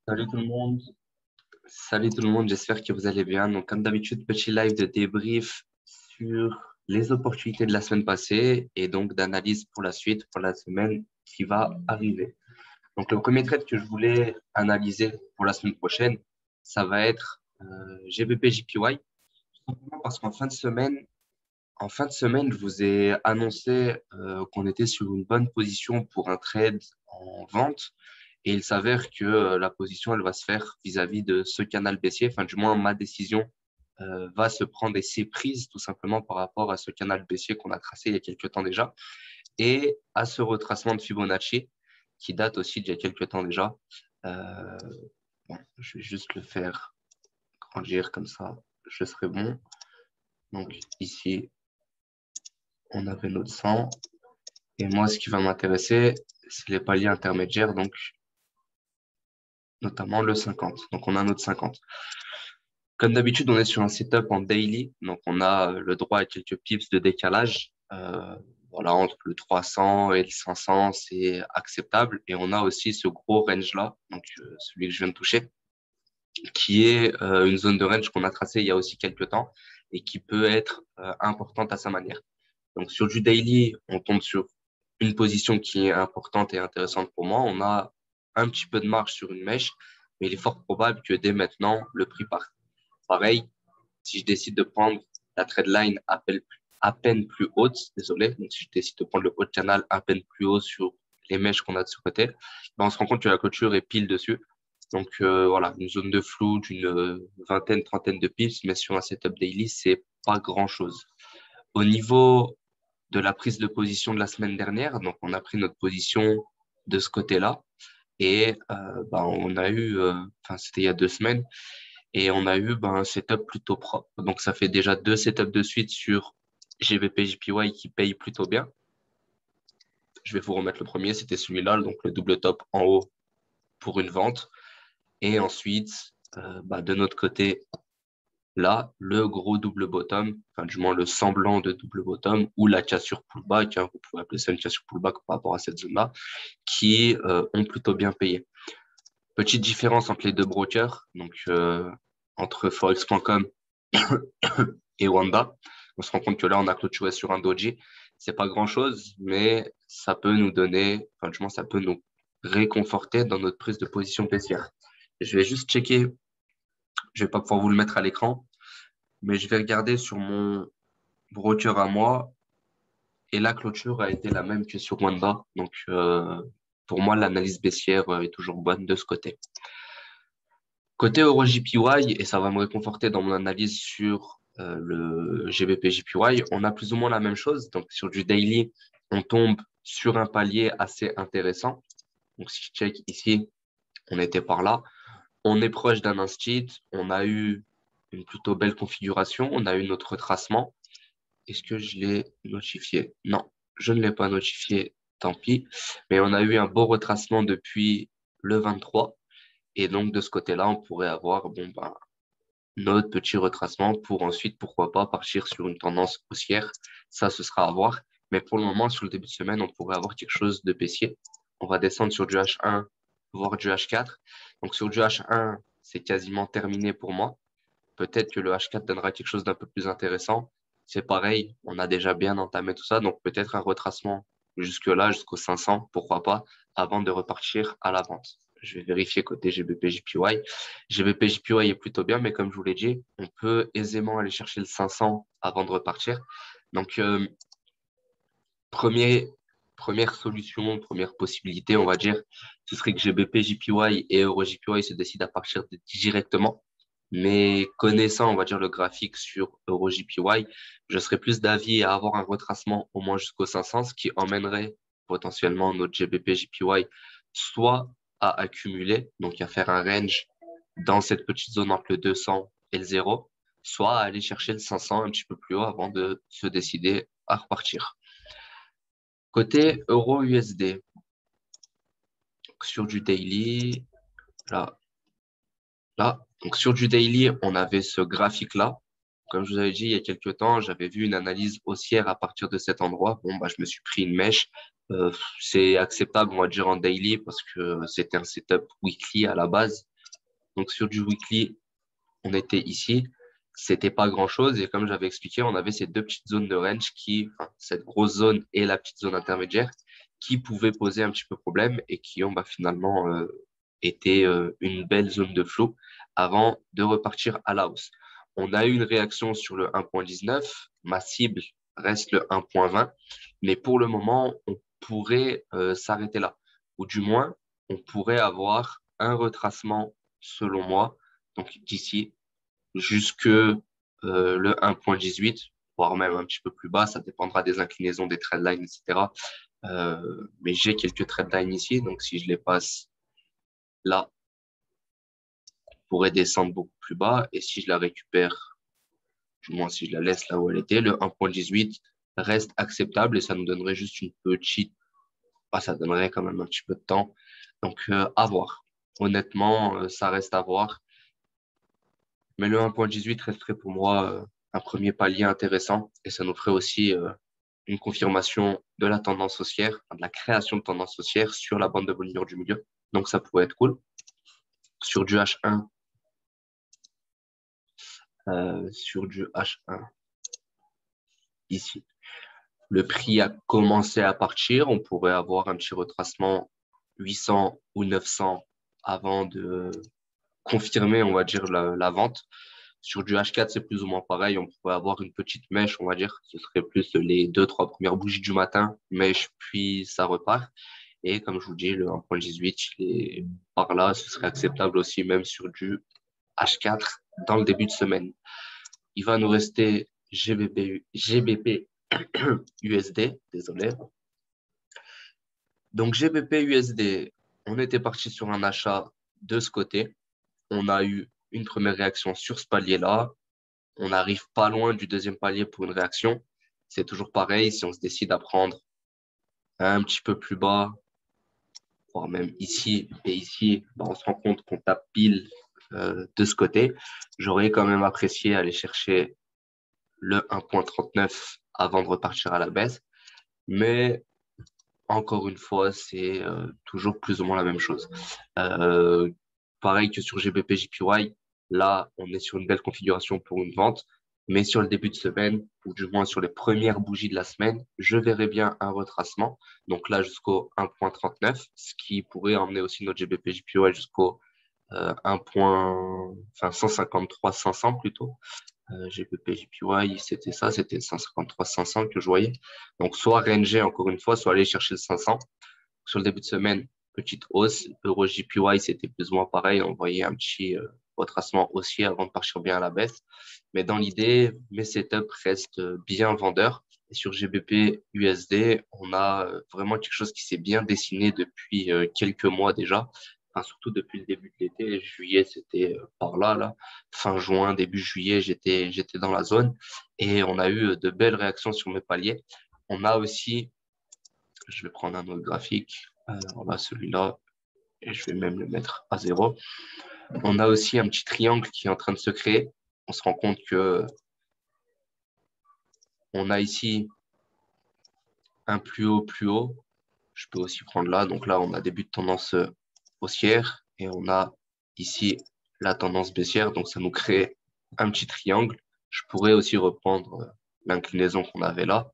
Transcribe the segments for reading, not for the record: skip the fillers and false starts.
Salut tout le monde. Salut tout le monde, j'espère que vous allez bien. Donc, comme d'habitude, petit live de débrief sur les opportunités de la semaine passée et donc d'analyse pour la suite, pour la semaine qui va arriver. Donc, le premier trade que je voulais analyser pour la semaine prochaine, ça va être GBP JPY. Tout simplement parce qu'en fin de semaine, je vous ai annoncé qu'on était sur une bonne position pour un trade en vente. Et il s'avère que la position, elle va se faire vis-à-vis de ce canal baissier. Enfin, du moins, ma décision va se prendre et s'est prise tout simplement par rapport à ce canal baissier qu'on a tracé il y a quelques temps déjà et à ce retracement de Fibonacci qui date aussi d'il y a quelques temps déjà. Euh, bon, je vais juste le faire grandir comme ça, je serai bon. Donc ici, on avait notre 100. Et moi, ce qui va m'intéresser, c'est les paliers intermédiaires, donc notamment le 50. Donc on a notre 50. Comme d'habitude, on est sur un setup en daily, donc on a le droit à quelques pips de décalage. Voilà, entre le 300 et le 500, c'est acceptable. Et on a aussi ce gros range-là, donc celui que je viens de toucher, qui est une zone de range qu'on a tracée il y a aussi quelques temps et qui peut être importante à sa manière. Donc sur du daily, on tombe sur une position qui est importante et intéressante pour moi. On a un petit peu de marge sur une mèche, mais il est fort probable que dès maintenant, le prix parte. Pareil, si je décide de prendre la trade line à peine plus haute, désolé, donc si je décide de prendre le haut de canal à peine plus haut sur les mèches qu'on a de ce côté, ben on se rend compte que la clôture est pile dessus. Donc voilà, une zone de flou d'une vingtaine, trentaine de pips, mais sur un setup daily, c'est pas grand-chose. Au niveau de la prise de position de la semaine dernière, donc on a pris notre position de ce côté-là et ben, on a eu, enfin c'était il y a 2 semaines, et on a eu ben, un setup plutôt propre. Donc, ça fait déjà 2 setups de suite sur GBP JPY qui paye plutôt bien. Je vais vous remettre le premier, c'était celui-là, donc le double top en haut pour une vente. Et ensuite, bah, de notre côté, là, le gros double bottom, enfin du moins le semblant de double bottom ou la cassure pullback, hein, vous pouvez appeler ça une cassure pullback par rapport à cette zone-là, qui ont plutôt bien payé. Petite différence entre les deux brokers, donc entre forex.com et Wanda. On se rend compte que là, on a clôturé sur un doji. C'est pas grand-chose, mais ça peut nous donner, enfin, du moins, ça peut nous réconforter dans notre prise de position baissière. Je vais juste checker, je vais pas pouvoir vous le mettre à l'écran, mais je vais regarder sur mon broker à moi et la clôture a été la même que sur Wanda. Donc, pour moi, l'analyse baissière est toujours bonne de ce côté. Côté EuroJPY, et ça va me réconforter dans mon analyse sur le GBP JPY, on a plus ou moins la même chose. Donc, sur du daily, on tombe sur un palier assez intéressant. Donc, si je check ici, on était par là. On est proche d'un instit. On a eu une plutôt belle configuration. On a eu notre retracement. Est-ce que je l'ai notifié? Non, je ne l'ai pas notifié. Tant pis. Mais on a eu un beau retracement depuis le 23. Et donc, de ce côté-là, on pourrait avoir bon, ben, notre petit retracement pour ensuite, pourquoi pas, partir sur une tendance haussière. Ça, ce sera à voir. Mais pour le moment, sur le début de semaine, on pourrait avoir quelque chose de baissier. On va descendre sur du H1, voire du H4. Donc, sur du H1, c'est quasiment terminé pour moi. Peut-être que le H4 donnera quelque chose d'un peu plus intéressant. C'est pareil, on a déjà bien entamé tout ça. Donc, peut-être un retracement jusque-là, jusqu'au 500, pourquoi pas, avant de repartir à la vente. Je vais vérifier côté GBP JPY. GBP JPY est plutôt bien, mais comme je vous l'ai dit, on peut aisément aller chercher le 500 avant de repartir. Donc, premier, première solution, première possibilité, on va dire, ce serait que GBP JPY et Euro JPY se décident à partir directement. Mais connaissant, on va dire, le graphique sur Euro JPY, je serais plus d'avis à avoir un retracement au moins jusqu'au 500, ce qui emmènerait potentiellement notre GBP JPY soit à accumuler, donc à faire un range dans cette petite zone entre le 200 et le 0, soit à aller chercher le 500 un petit peu plus haut avant de se décider à repartir. Côté euro-USD, sur du daily, là, là, donc sur du daily, on avait ce graphique-là. Comme je vous avais dit il y a quelques temps, j'avais vu une analyse haussière à partir de cet endroit. Bon, bah, je me suis pris une mèche. C'est acceptable, on va dire, en daily parce que c'était un setup weekly à la base. Donc, sur du weekly, on était ici. C'était pas grand-chose. Et comme j'avais expliqué, on avait ces deux petites zones de range enfin, cette grosse zone et la petite zone intermédiaire qui pouvaient poser un petit peu problème et qui ont finalement été une belle zone de flow avant de repartir à la hausse. On a eu une réaction sur le 1.19. Ma cible reste le 1.20. Mais pour le moment, on pourrait s'arrêter là. Ou du moins, on pourrait avoir un retracement, selon moi, donc d'ici jusque le 1.18, voire même un petit peu plus bas. Ça dépendra des inclinaisons des trendlines, etc. Mais j'ai quelques trendlines ici, donc si je les passe là, je pourrais descendre beaucoup plus bas. Et si je la récupère, du moins si je la laisse là où elle était, le 1.18 reste acceptable et ça nous donnerait juste une petite, ça donnerait quand même un petit peu de temps. Donc, à voir. Honnêtement, ça reste à voir. Mais le 1.18 resterait pour moi un premier palier intéressant et ça nous ferait aussi une confirmation de la tendance haussière, enfin, de la création de tendance haussière sur la bande de Bollinger du milieu. Donc, ça pourrait être cool. Sur du H1, ici, le prix a commencé à partir. On pourrait avoir un petit retracement 800 ou 900 avant de confirmer, on va dire, la vente. Sur du H4, c'est plus ou moins pareil. On pourrait avoir une petite mèche, on va dire. Ce serait plus les deux, trois premières bougies du matin, mèche, puis ça repart. Et comme je vous dis, le 1.18, il est par là. Ce serait acceptable aussi, même sur du H4 dans le début de semaine. Il va nous rester GBP USD, désolé. Donc GBP USD, on était parti sur un achat de ce côté. On a eu une première réaction sur ce palier-là. On n'arrive pas loin du deuxième palier pour une réaction. C'est toujours pareil, si on se décide à prendre un petit peu plus bas, voire même ici et ici, on se rend compte qu'on tape pile de ce côté. J'aurais quand même apprécié aller chercher le 1.39 avant de repartir à la baisse. Mais encore une fois, c'est toujours plus ou moins la même chose. Euh, Pareil que sur GBP JPY, là, on est sur une belle configuration pour une vente. Mais sur le début de semaine, ou du moins sur les premières bougies de la semaine, je verrai bien un retracement. Donc là, jusqu'au 1.39, ce qui pourrait emmener aussi notre GBP JPY jusqu'au 153 500 plutôt. GBP JPY, c'était ça, c'était 153 500 que je voyais. Donc, soit ranger encore une fois, soit aller chercher le 500. Sur le début de semaine, petite hausse. Euro JPY, c'était plus ou moins pareil. On voyait un petit retracement haussier avant de partir bien à la baisse. Mais dans l'idée, mes setups restent bien vendeurs. Et sur GBP USD, on a vraiment quelque chose qui s'est bien dessiné depuis quelques mois déjà. Enfin, surtout depuis le début de l'été. Juillet, c'était par là, là. Fin juin, début juillet, j'étais dans la zone. Et on a eu de belles réactions sur mes paliers. On a aussi, je vais prendre un autre graphique. On a celui-là et je vais même le mettre à 0. On a aussi un petit triangle qui est en train de se créer. On se rend compte que on a ici un plus haut, plus haut. Je peux aussi prendre là. Donc là, on a début de tendance haussière et on a ici la tendance baissière. Donc ça nous crée un petit triangle. Je pourrais aussi reprendre l'inclinaison qu'on avait là.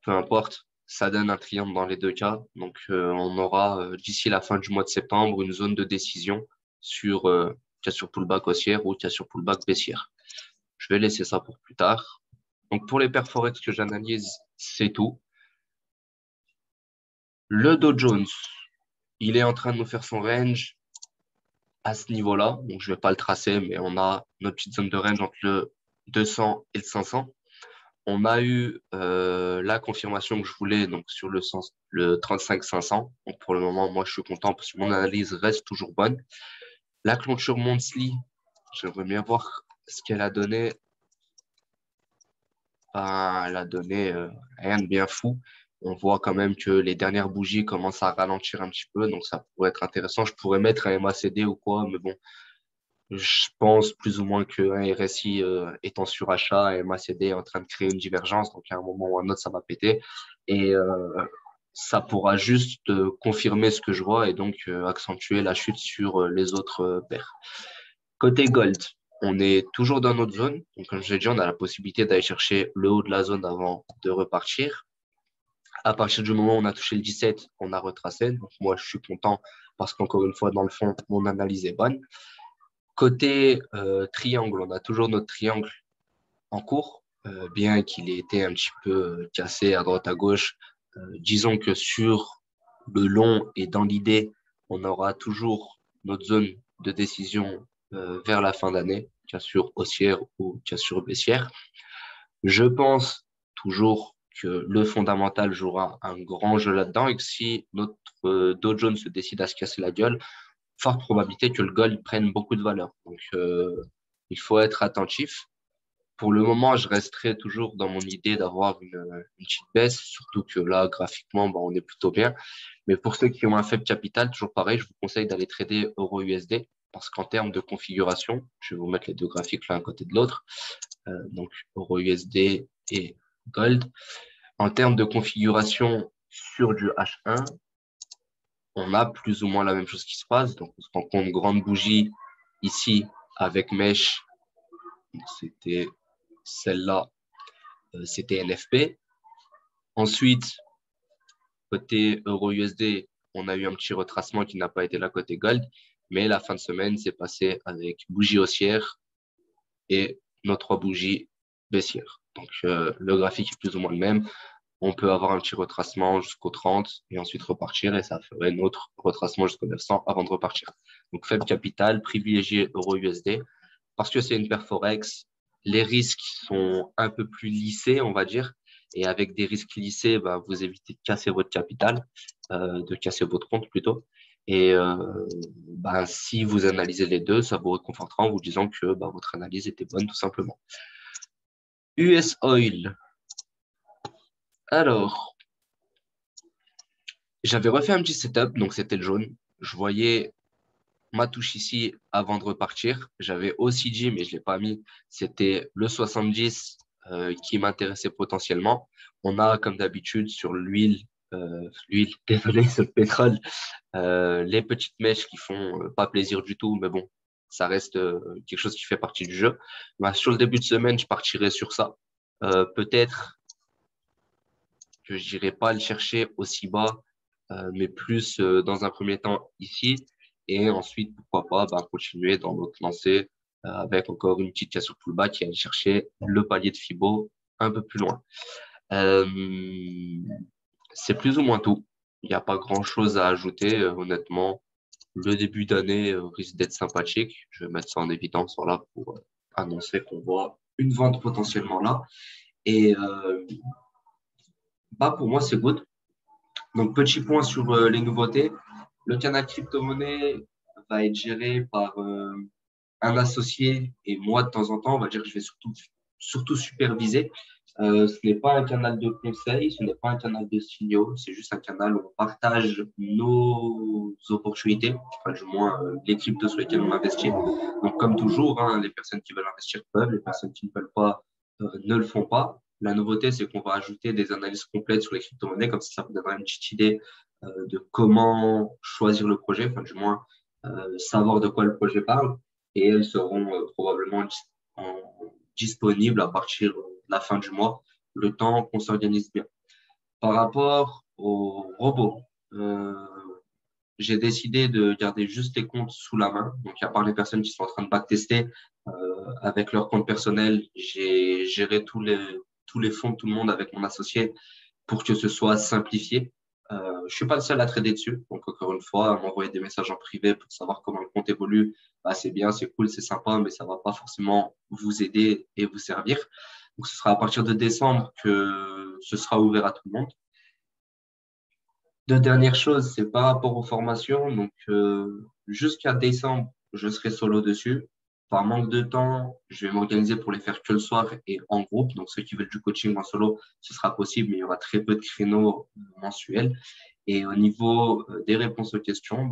Peu importe, ça donne un triangle dans les deux cas. Donc on aura d'ici la fin du mois de septembre une zone de décision sur qu'il y a sur pullback haussière ou qu'il y a sur pullback baissière. Je vais laisser ça pour plus tard. Donc pour les paires Forex que j'analyse, c'est tout. Le Dow Jones, il est en train de nous faire son range à ce niveau-là. Donc, je ne vais pas le tracer, mais on a notre petite zone de range entre le 200 et le 500. On a eu la confirmation que je voulais donc sur le 35-500. Donc, pour le moment, moi, je suis content parce que mon analyse reste toujours bonne. La clôture monthly, j'aimerais bien voir ce qu'elle a donné. Elle a donné rien de bien fou. On voit quand même que les dernières bougies commencent à ralentir un petit peu, donc ça pourrait être intéressant. Je pourrais mettre un MACD ou quoi, mais bon, je pense plus ou moins qu'un RSI est en surachat et MACD est en train de créer une divergence, donc à un moment ou à un autre, ça va péter. Et ça pourra juste confirmer ce que je vois et donc accentuer la chute sur les autres paires. Côté gold, on est toujours dans notre zone. Donc, comme je l'ai dit, on a la possibilité d'aller chercher le haut de la zone avant de repartir. À partir du moment où on a touché le 17, on a retracé. Donc, moi, je suis content parce qu'encore une fois, dans le fond, mon analyse est bonne. Côté triangle, on a toujours notre triangle en cours, bien qu'il ait été un petit peu cassé à droite à gauche. Disons que sur le long et dans l'idée, on aura toujours notre zone de décision vers la fin d'année, cassure haussière ou cassure baissière. Je pense toujours que le fondamental jouera un grand jeu là-dedans et que si notre Dow Jones se décide à se casser la gueule, forte probabilité que le gold prenne beaucoup de valeur. Donc, il faut être attentif. Pour le moment, je resterai toujours dans mon idée d'avoir une petite baisse, surtout que là, graphiquement, on est plutôt bien. Mais pour ceux qui ont un faible capital, toujours pareil, je vous conseille d'aller trader euro-USD parce qu'en termes de configuration, je vais vous mettre les deux graphiques l'un à côté de l'autre, donc euro-USD et gold. En termes de configuration sur du H1, on a plus ou moins la même chose qui se passe. Donc, on se rend compte, grande bougie ici avec mèche, c'était celle-là, c'était NFP. Ensuite, côté euro-USD, on a eu un petit retracement qui n'a pas été là côté gold, mais la fin de semaine s'est passée avec bougie haussière et nos trois bougies baissières. Donc, le graphique est plus ou moins le même. On peut avoir un petit retracement jusqu'au 30 et ensuite repartir et ça ferait notre retracement jusqu'au 900 avant de repartir. Donc, faible capital, privilégié euro-USD parce que c'est une paire Forex. Les risques sont un peu plus lissés, on va dire. Et avec des risques lissés, vous évitez de casser votre capital, de casser votre compte plutôt. Et si vous analysez les deux, ça vous réconfortera en vous disant que votre analyse était bonne, tout simplement. US Oil. Alors, j'avais refait un petit setup, donc c'était le jaune. Je voyais ma touche ici avant de repartir. J'avais aussi dit, mais je ne l'ai pas mis, c'était le 70 qui m'intéressait potentiellement. On a, comme d'habitude, sur désolé, sur le pétrole, les petites mèches qui font pas plaisir du tout, mais bon, ça reste quelque chose qui fait partie du jeu. Sur le début de semaine, je partirai sur ça. Peut-être que je n'irai pas le chercher aussi bas, mais plus dans un premier temps ici. Et ensuite, pourquoi pas continuer dans notre lancée avec encore une petite cassure pullback et aller chercher le palier de Fibo un peu plus loin. Euh, c'est plus ou moins tout. Il n'y a pas grand-chose à ajouter, honnêtement. Le début d'année risque d'être sympathique. Je vais mettre ça en évidence voilà, pour annoncer qu'on voit une vente potentiellement là. Et pour moi, c'est good. Donc, petit point sur les nouveautés. Le canal crypto-monnaie va être géré par un associé et moi, de temps en temps, on va dire que je vais surtout superviser. Ce n'est pas un canal de conseil, ce n'est pas un canal de signaux, c'est juste un canal où on partage nos opportunités, enfin, du moins les cryptos sur lesquels on investit. Donc, comme toujours, hein, les personnes qui veulent investir peuvent, les personnes qui ne veulent pas ne le font pas. La nouveauté, c'est qu'on va ajouter des analyses complètes sur les crypto-monnaies, comme ça vous donnera une petite idée de comment choisir le projet, enfin du moins savoir de quoi le projet parle, et elles seront probablement disponibles à partir de la fin du mois, le temps qu'on s'organise bien. Par rapport aux robots, j'ai décidé de garder juste les comptes sous la main. Donc, à part les personnes qui sont en train de backtester avec leur compte personnel, j'ai géré tous les fonds de tout le monde avec mon associé pour que ce soit simplifié. Je suis pas le seul à trader dessus. Donc, encore une fois, m'envoyer des messages en privé pour savoir comment le compte évolue, c'est bien, c'est cool, c'est sympa, mais ça va pas forcément vous aider et vous servir. Donc, ce sera à partir de décembre que ce sera ouvert à tout le monde. Deux dernières choses, c'est par rapport aux formations. Donc, jusqu'à décembre, je serai solo dessus. Par manque de temps, je vais m'organiser pour les faire que le soir et en groupe. Donc, ceux qui veulent du coaching en solo, ce sera possible, mais il y aura très peu de créneaux mensuels. Et au niveau des réponses aux questions,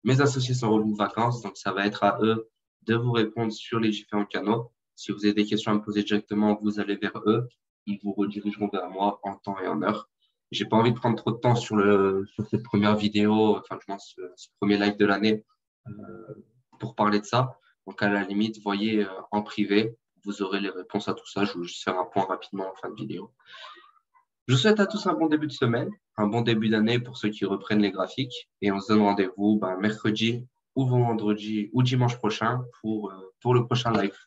mes associés sont revenus de vacances, donc ça va être à eux de vous répondre sur les différents canaux. Si vous avez des questions à me poser directement, vous allez vers eux. Ils vous redirigeront vers moi en temps et en heure. J'ai pas envie de prendre trop de temps sur cette première vidéo, enfin, je pense, ce premier live de l'année euh, pour parler de ça. Donc, à la limite, voyez en privé, vous aurez les réponses à tout ça. Je vais juste faire un point rapidement en fin de vidéo. Je vous souhaite à tous un bon début de semaine, un bon début d'année pour ceux qui reprennent les graphiques. Et on se donne rendez-vous mercredi ou vendredi ou dimanche prochain pour le prochain live.